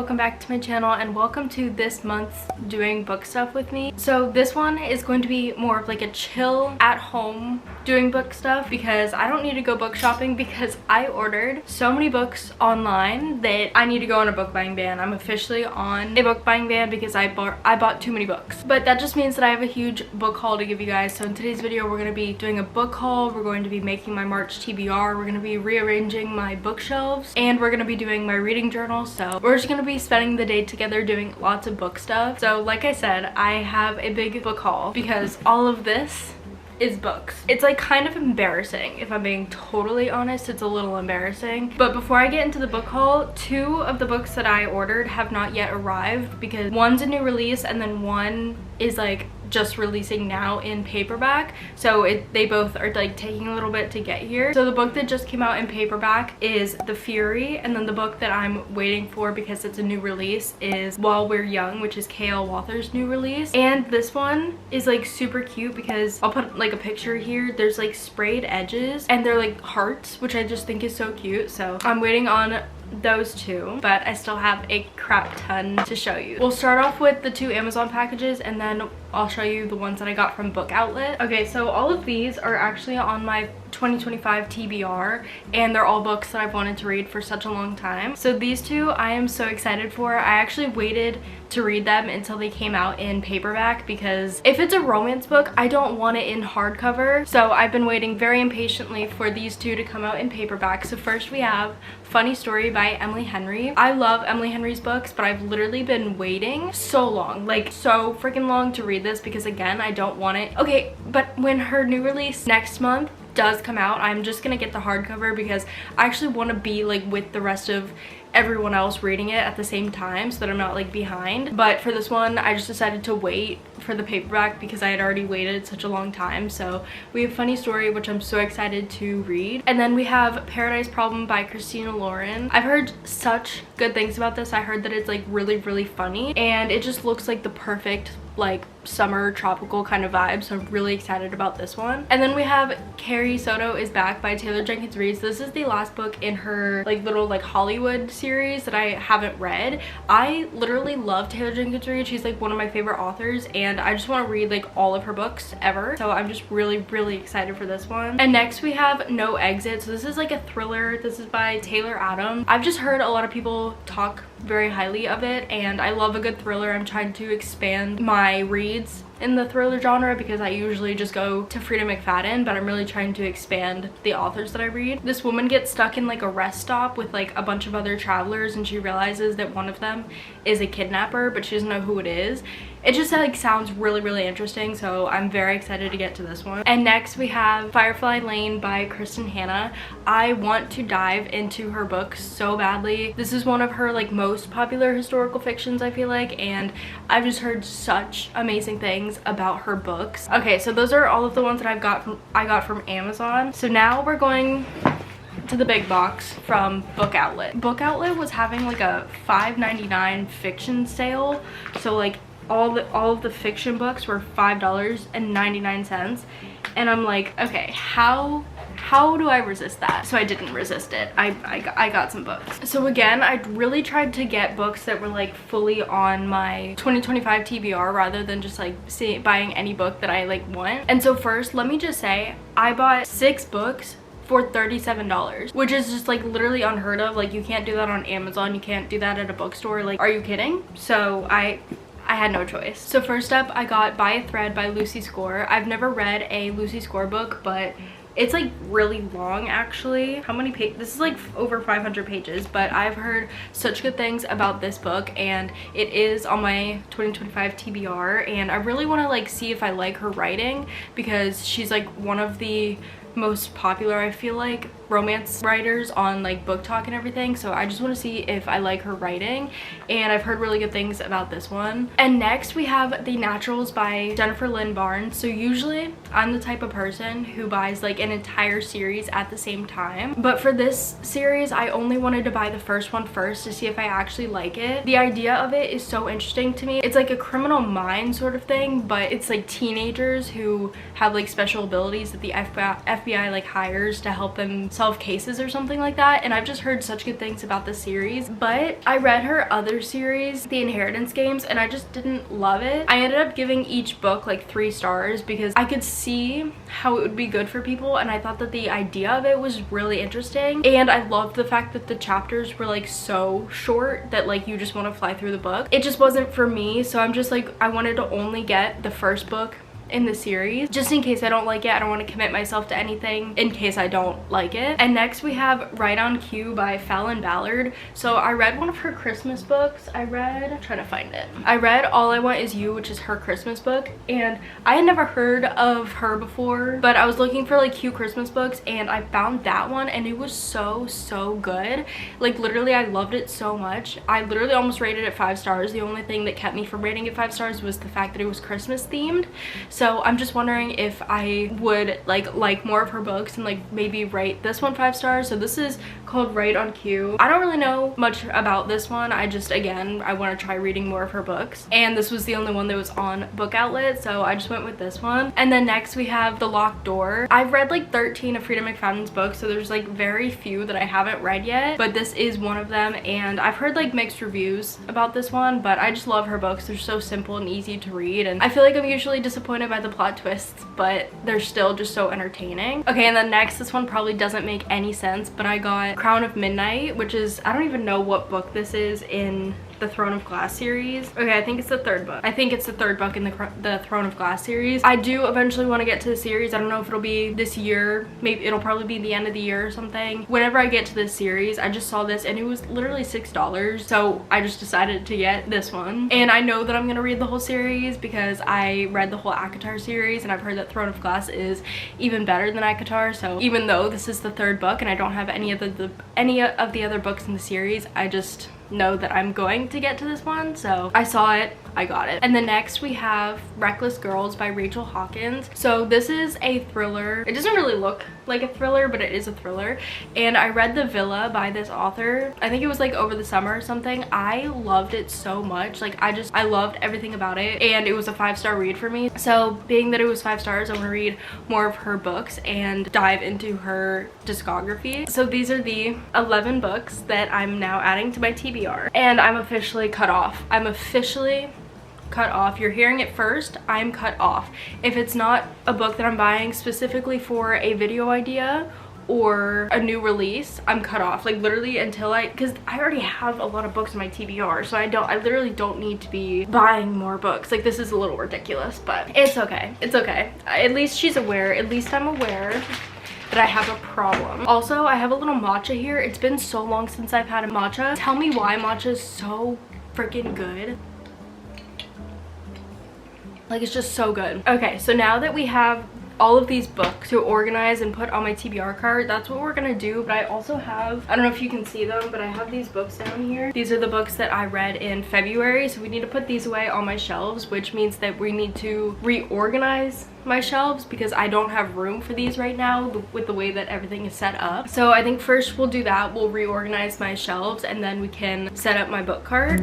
welcome back to my channel and welcome to this month's doing book stuff with me. So this one is going to be more of like a chill at home doing book stuff because I don't need to go book shopping because I ordered so many books online that I need to go on a book buying ban. I'm officially on a book buying ban because I bought too many books. But that just means that I have a huge book haul to give you guys. So in today's video we're going to be doing a book haul, we're going to be making my March TBR, we're going to be rearranging my bookshelves, and we're going to be doing my reading journal. So we're just going to be spending the day together doing lots of book stuff. So like I said, I have a big book haul because all of this is books. It's like kind of embarrassing. If I'm being totally honest, it's a little embarrassing. But before I get into the book haul, two of the books that I ordered have not yet arrived because one's a new release and then one is like just releasing now in paperback. So they both are like taking a little bit to get here. So the book that just came out in paperback is The Fury, and then the book that I'm waiting for because it's a new release is While We're Young, which is K.L. Walker's new release. And this one is like super cute because I'll put like a picture here. There's like sprayed edges and they're like hearts, which I just think is so cute. So I'm waiting on those two, but I still have a crap ton to show you. We'll start off with the two Amazon packages and then I'll show you the ones that I got from Book Outlet. Okay, so all of these are actually on my 2025 TBR and they're all books that I've wanted to read for such a long time. So these two I am so excited for. I actually waited to read them until they came out in paperback because if it's a romance book, I don't want it in hardcover. So I've been waiting very impatiently for these two to come out in paperback. So first we have Funny Story by Emily Henry. I love Emily Henry's books, but I've literally been waiting so long, like so freaking long to read this because again, I don't want it. Okay, but when her new release next month does come out, I'm just gonna get the hardcover because I actually want to be like with the rest of everyone else reading it at the same time so that I'm not like behind. But for this one I just decided to wait for the paperback because I had already waited such a long time. So we have Funny Story, which I'm so excited to read, and then we have Paradise Problem by Christina Lauren. I've heard such good things about this. I heard that it's like really funny and it just looks like the perfect like summer tropical kind of vibe, so I'm really excited about this one. And then we have Carrie Soto is Back by Taylor Jenkins Reid. This is the last book in her like little like Hollywood series that I haven't read. I literally love Taylor Jenkins Reid. She's like one of my favorite authors and I just want to read like all of her books ever, so I'm just really excited for this one. And next we have No Exit. So this is like a thriller. This is by Taylor Adams. I've just heard a lot of people talk very highly of it and I love a good thriller. I'm trying to expand my reads in the thriller genre because I usually just go to Frida McFadden, but I'm really trying to expand the authors that I read. This woman gets stuck in like a rest stop with like a bunch of other travelers and she realizes that one of them is a kidnapper, but she doesn't know who it is. It just like sounds really interesting, so I'm very excited to get to this one. And next we have Firefly Lane by Kristen Hanna. I want to dive into her books so badly. This is one of her like most popular historical fictions, I feel like, and I've just heard such amazing things about her books. Okay, so those are all of the ones that I got from Amazon. So now we're going to the big box from Book Outlet. Book Outlet was having like a $5.99 fiction sale, so like all of the fiction books were $5.99, and I'm like, okay, how do I resist that? So I didn't resist it. I got some books. So again, I really tried to get books that were like fully on my 2025 TBR rather than just like buying any book that I like want. And so first, let me just say, I bought 6 books for $37, which is just like literally unheard of. Like you can't do that on Amazon, you can't do that at a bookstore. Like, are you kidding? So I had no choice. So first up, I got By a Thread by Lucy Score. I've never read a Lucy Score book, but it's like really long actually. How many pages? This is like over 500 pages, but I've heard such good things about this book and it is on my 2025 TBR and I really want to like see if I like her writing because she's like one of the most popular, I feel like, romance writers on like BookTok and everything, so I just want to see if I like her writing, and I've heard really good things about this one. And next we have The Naturals by Jennifer Lynn Barnes. So usually I'm the type of person who buys like an entire series at the same time, but for this series I only wanted to buy the first one first to see if I actually like it. The idea of it is so interesting to me. It's like a Criminal Minds sort of thing, but it's like teenagers who have like special abilities that the FBI FBI like hires to help them solve cases or something like that, and I've just heard such good things about this series. But I read her other series, The Inheritance Games, and I just didn't love it. I ended up giving each book like 3 stars because I could see how it would be good for people, and I thought that the idea of it was really interesting, and I loved the fact that the chapters were like so short that like you just want to fly through the book. It just wasn't for me, so I'm just like, I wanted to only get the first book in the series just in case I don't like it. I don't want to commit myself to anything in case I don't like it. And next we have Right on Cue by Fallon Ballard. So I read one of her Christmas books. I'm trying to find it. I read All I Want Is You, which is her Christmas book, and I had never heard of her before, but I was looking for like cute Christmas books and I found that one, and it was so good. Like literally I loved it so much. I literally almost rated it 5 stars. The only thing that kept me from rating it 5 stars was the fact that it was Christmas themed. So I'm just wondering if I would like more of her books and like maybe rate this one 5 stars. So this is called Right on Cue. I don't really know much about this one. I just, again, I want to try reading more of her books, and this was the only one that was on Book Outlet, so I just went with this one. And then next we have The Locked Door. I've read like 13 of Frida McFadden's books, so there's like very few that I haven't read yet, but this is one of them, and I've heard like mixed reviews about this one, but I just love her books. They're so simple and easy to read, and I feel like I'm usually disappointed by the plot twists, but they're still just so entertaining. Okay, and then next, this one probably doesn't make any sense, but I got Crown of Midnight, which is, I don't even know what book this is in the Throne of Glass series. Okay, I think it's the 3rd book. I think it's the 3rd book in the Throne of Glass series. I do eventually want to get to the series. I don't know if it'll be this year. Maybe it'll probably be the end of the year or something. Whenever I get to this series, I just saw this and it was literally $6, so I just decided to get this one. And I know that I'm gonna read the whole series because I read the whole ACOTAR series, and I've heard that Throne of Glass is even better than ACOTAR. So even though this is the 3rd book and I don't have any of the other books in the series, I just know that I'm going to get to this one, so I saw it, I got it. And then next we have Reckless Girls by Rachel Hawkins. So this is a thriller. It doesn't really look like a thriller, but it is a thriller, and I read The Villa by this author. I think it was like over the summer or something. I loved it so much. Like I loved everything about it, and it was a 5-star read for me. So being that it was 5 stars, I want to read more of her books and dive into her discography. So these are the 11 books that I'm now adding to my TBR, and I'm officially cut off. I'm officially cut off. You're hearing it first. I'm cut off. If it's not a book that I'm buying specifically for a video idea or a new release, I'm cut off. Like literally until because I already have a lot of books in my TBR, so I literally don't need to be buying more books. Like this is a little ridiculous, but it's okay. It's okay. At least she's aware. At least I'm aware that I have a problem. Also, I have a little matcha here. It's been so long since I've had a matcha. Tell me why matcha is so freaking good. Like it's just so good. Okay, so now that we have all of these books to organize and put on my TBR cart, that's what we're gonna do. But I also have, I don't know if you can see them, but I have these books down here. These are the books that I read in February, so we need to put these away on my shelves, which means that we need to reorganize my shelves because I don't have room for these right now with the way that everything is set up. So I think first we'll do that. We'll reorganize my shelves and then we can set up my book cart.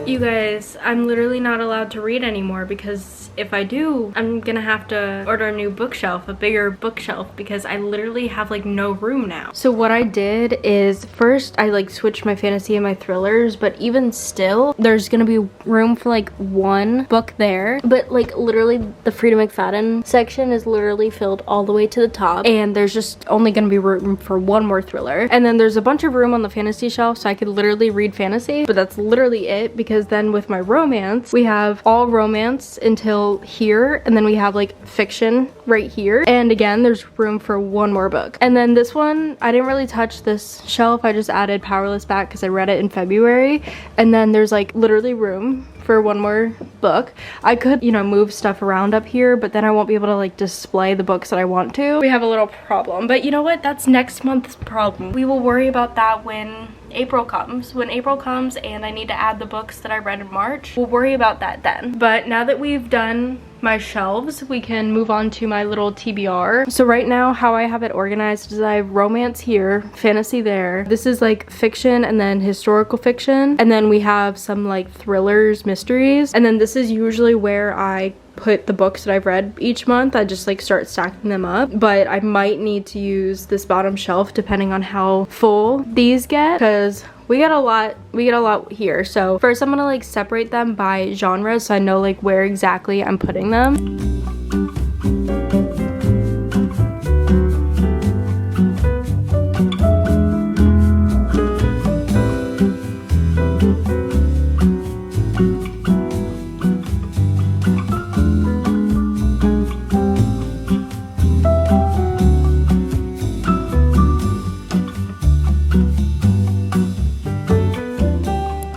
You guys, I'm literally not allowed to read anymore because if I do, I'm gonna have to order a new bookshelf, a bigger bookshelf, because I literally have like no room now. So what I did is first I like switched my fantasy and my thrillers, but even still there's gonna be room for like one book there, but like literally the Frida McFadden section is literally filled all the way to the top, and there's just only gonna be room for one more thriller. And then there's a bunch of room on the fantasy shelf, so I could literally read fantasy, but that's literally it, because then with my romance, we have all romance until here, and then we have like fiction right here, and again there's room for one more book. And then this one, I didn't really touch this shelf, I just added Powerless back because I read it in February, and then there's like literally room for one more book. I could, you know, move stuff around up here, but then I won't be able to like display the books that I want to. We have a little problem, but you know what, that's next month's problem. We will worry about that when April comes. When April comes and I need to add the books that I read in March, we'll worry about that then. But now that we've done my shelves, we can move on to my little TBR. So right now how I have it organized is I have romance here, fantasy there. This is like fiction and then historical fiction. And then we have some like thrillers, mysteries. And then this is usually where I put the books that I've read each month. I just like start stacking them up, but I might need to use this bottom shelf depending on how full these get, because we get a lot here. So first I'm gonna like separate them by genre so I know like where exactly I'm putting them.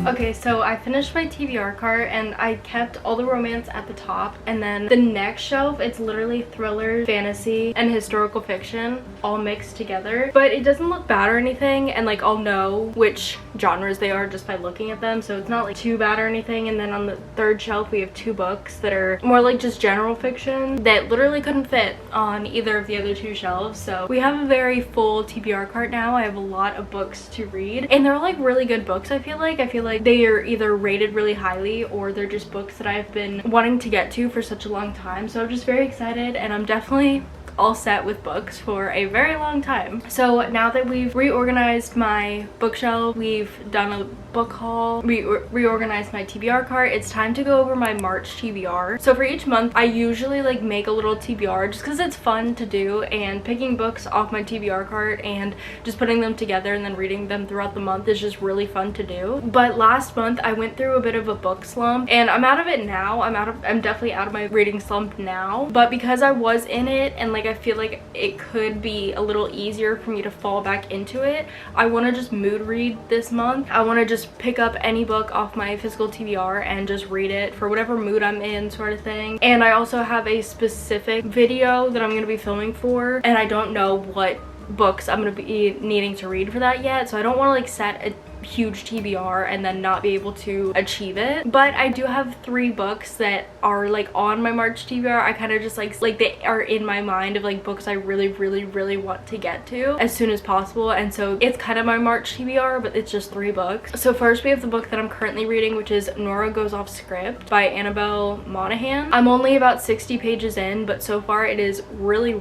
Okay, so I finished my TBR cart and I kept all the romance at the top, and then the next shelf, it's literally thriller, fantasy, and historical fiction all mixed together. But it doesn't look bad or anything, and like I'll know which genres they are just by looking at them, so it's not like too bad or anything. And then on the third shelf we have two books that are more like just general fiction that literally couldn't fit on either of the other two shelves. So we have a very full TBR cart now. I have a lot of books to read, and they're like really good books. I feel like they are either rated really highly or they're just books that I've been wanting to get to for such a long time. So I'm just very excited, and I'm definitely all set with books for a very long time. So now that we've reorganized my bookshelf, we've done a book haul, reorganized my TBR cart, it's time to go over my March TBR. So for each month I usually like make a little TBR just because it's fun to do, and picking books off my TBR cart and just putting them together and then reading them throughout the month is just really fun to do. But last month I went through a bit of a book slump, and I'm out of it now. I'm definitely out of my reading slump now, but because I was in it and like I feel like it could be a little easier for me to fall back into it, I want to just mood read this month. I want to just pick up any book off my physical TBR and just read it for whatever mood I'm in, sort of thing. And I also have a specific video that I'm going to be filming for, and I don't know what books I'm going to be needing to read for that yet, so I don't want to like set a huge TBR and then not be able to achieve it. But I do have 3 books that are like on my March TBR. I kind of just like they are in my mind of like books I really want to get to as soon as possible, and so it's kind of my March TBR, but it's just 3 books. So first we have the book that I'm currently reading, which is Nora Goes Off Script by Annabelle Monaghan. I'm only about 60 pages in, but so far it is really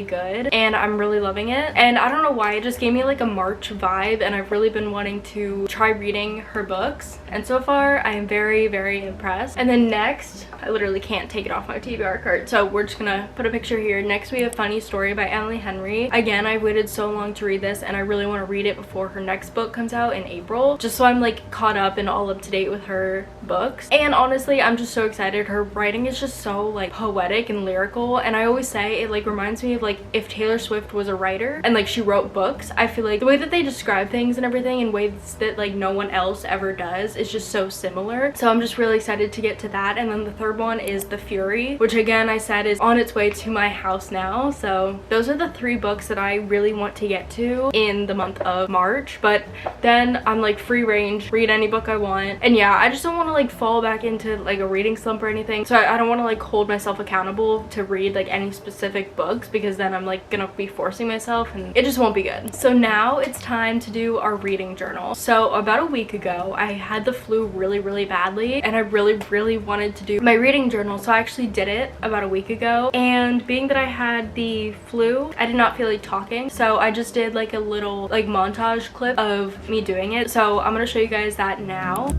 good, and I'm really loving it. And I don't know why, it just gave me like a March vibe, and I've really been wanting to try reading her books, and so far I am very impressed. And then next, I literally can't take it off my TBR cart, so we're just gonna put a picture here. Next we have Funny Story by Emily Henry. Again, I waited so long to read this, and I really want to read it before her next book comes out in April, just so I'm like caught up and all up to date with her books. And honestly, I'm just so excited. Her writing is just so like poetic and lyrical, and I always say it like reminds me of like if Taylor Swift was a writer and like she wrote books. I feel like the way that they describe things and everything in ways that like no one else ever does is just so similar. So I'm just really excited to get to that. And then the third one is The Fury, which again I said is on its way to my house now. So those are the 3 books that I really want to get to in the month of March, but then I'm like free range, read any book I want. And yeah, I just don't want to like fall back into like a reading slump or anything, so I don't want to like hold myself accountable to read like any specific books, because then I'm like gonna be forcing myself and it just won't be good. So now it's time to do our reading journal. So about a week ago, I had the flu really badly, and I really wanted to do my reading journal. So I actually did it about a week ago, and being that I had the flu, I did not feel like talking. So I just did like a little like montage clip of me doing it. So I'm gonna show you guys that now.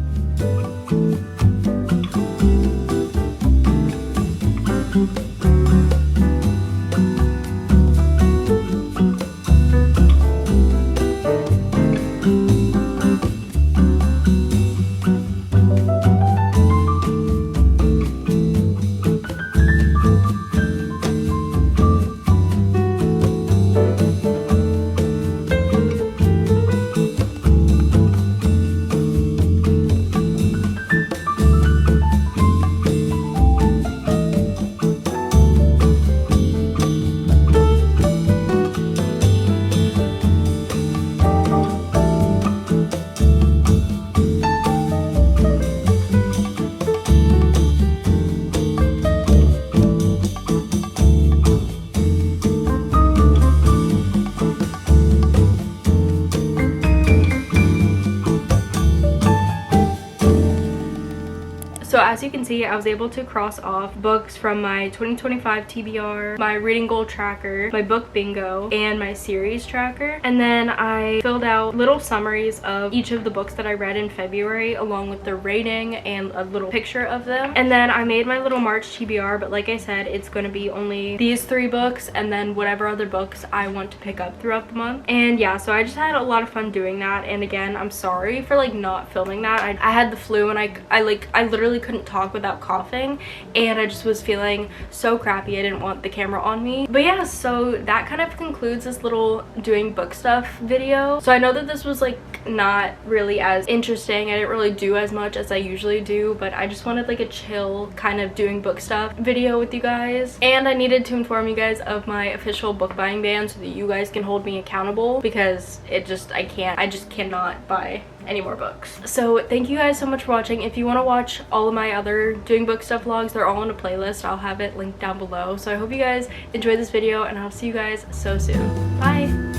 So as you can see, I was able to cross off books from my 2025 TBR, my reading goal tracker, my book bingo, and my series tracker. And then I filled out little summaries of each of the books that I read in February, along with the rating and a little picture of them. And then I made my little March TBR, but like I said, it's going to be only these 3 books and then whatever other books I want to pick up throughout the month. And yeah, so I just had a lot of fun doing that. And again, I'm sorry for like not filming that. I had the flu, and I literally couldn't talk without coughing, and I just was feeling so crappy. I didn't want the camera on me. But yeah, so that kind of concludes this little doing book stuff video. So I know that this was like not really as interesting. I didn't really do as much as I usually do, but I just wanted like a chill kind of doing book stuff video with you guys. And I needed to inform you guys of my official book buying ban so that you guys can hold me accountable, because I just cannot buy any more books. So thank you guys so much for watching. If you want to watch all of my other doing book stuff vlogs, they're all in a playlist. I'll have it linked down below. So I hope you guys enjoyed this video, and I'll see you guys so soon. Bye.